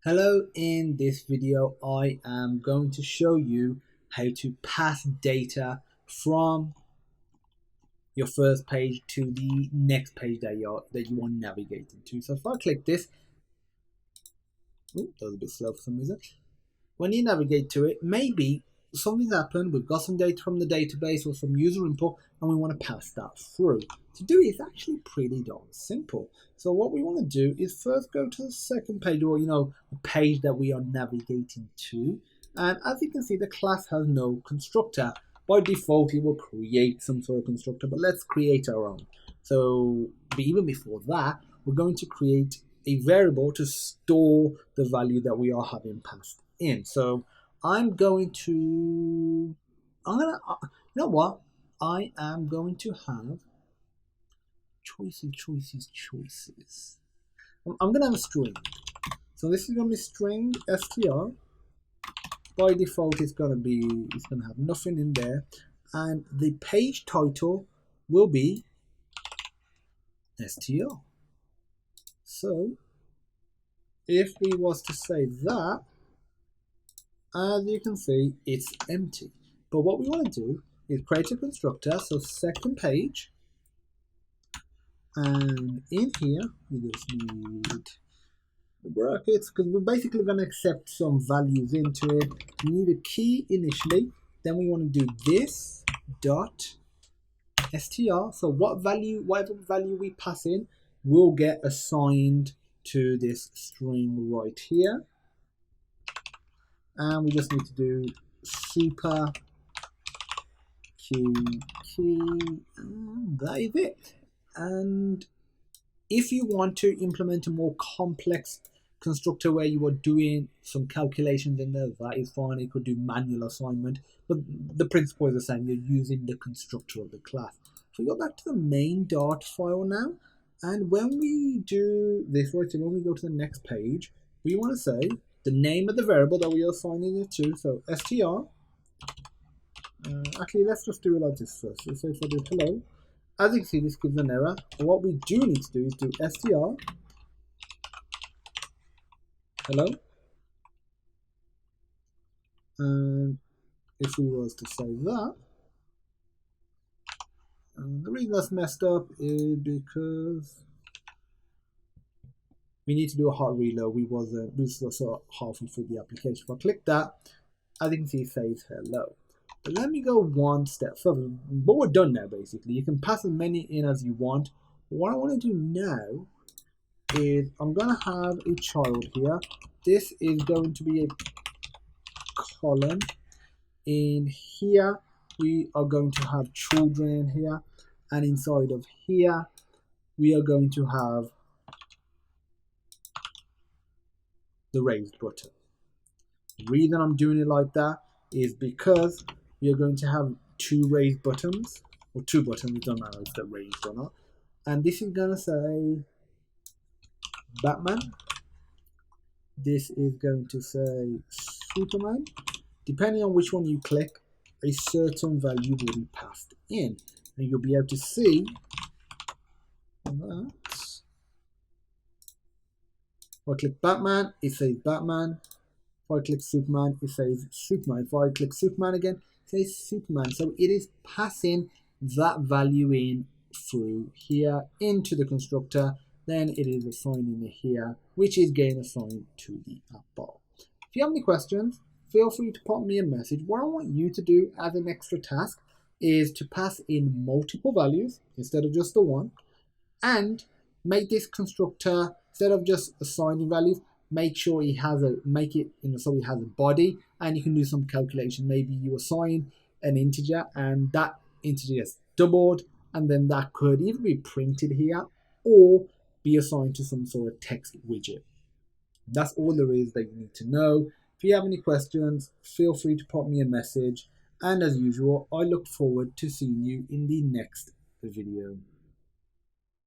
Hello, in this video I am going to show you how to pass data from your first page to the next page that you want to navigate into. So if I click this, that was a bit slow for some reason. When you navigate to it, maybe something's happened, we've got some data from the database or some user input and we want to pass that through. To do it is actually pretty darn simple. So what we want to do is first go to the second page, or the page that we are navigating to. And as you can see, the class has no constructor. By default, it will create some sort of constructor, but let's create our own. So even before that, we're going to create a variable to store the value that we are having passed in. So I'm going to, you know what? I am going to have choices. I'm going to have a string. So this is going to be string str. By default, it's going to have nothing in there. And the page title will be str. So if we was to say that, as you can see, it's empty. But what we want to do is create a constructor. So second page, and in here we just need the brackets because we're basically going to accept some values into it. We need a key initially. Then we want to do this dot str. So whatever value we pass in will get assigned to this string right here. And we just need to do super key, and that is it. And if you want to implement a more complex constructor where you are doing some calculations in there, that is fine. You could do manual assignment, but the principle is the same. You're using the constructor of the class. So we go back to the main Dart file now, and when we do this, right, so when we go to the next page, we want to say the name of the variable that we are assigning it to. So str. Actually, let's just do it like this first. So if I do hello, as you can see, this gives an error. And what we do need to do is do str hello. And if we was to say that, and the reason that's messed up is because we need to do a hard reload. We was sort of halfway through the application. If I click that, as you can see, it says hello. But let me go one step further. But we're done now, basically. You can pass as many in as you want. But what I want to do now is I'm going to have a child here. This is going to be a column. In here, we are going to have children here. And inside of here, we are going to have the raised button. The reason I'm doing it like that is because we are going to have two raised buttons, or two buttons, it doesn't matter if they're raised or not. And this is going to say Batman. This is going to say Superman. Depending on which one you click, a certain value will be passed in. And you'll be able to see that. If I click Batman, it says Batman. If I click Superman, it says Superman. If I click Superman again, it says Superman. So it is passing that value in through here into the constructor. Then it is assigning it here, which is getting assigned to the app bar. If you have any questions, feel free to pop me a message. What I want you to do as an extra task is to pass in multiple values instead of just the one, and make this constructor, instead of just assigning values, make sure it has so it has a body, and you can do some calculation. Maybe you assign an integer and that integer gets doubled, and then that could either be printed here or be assigned to some sort of text widget. That's all there is that you need to know. If you have any questions, feel free to pop me a message. And as usual, I look forward to seeing you in the next video.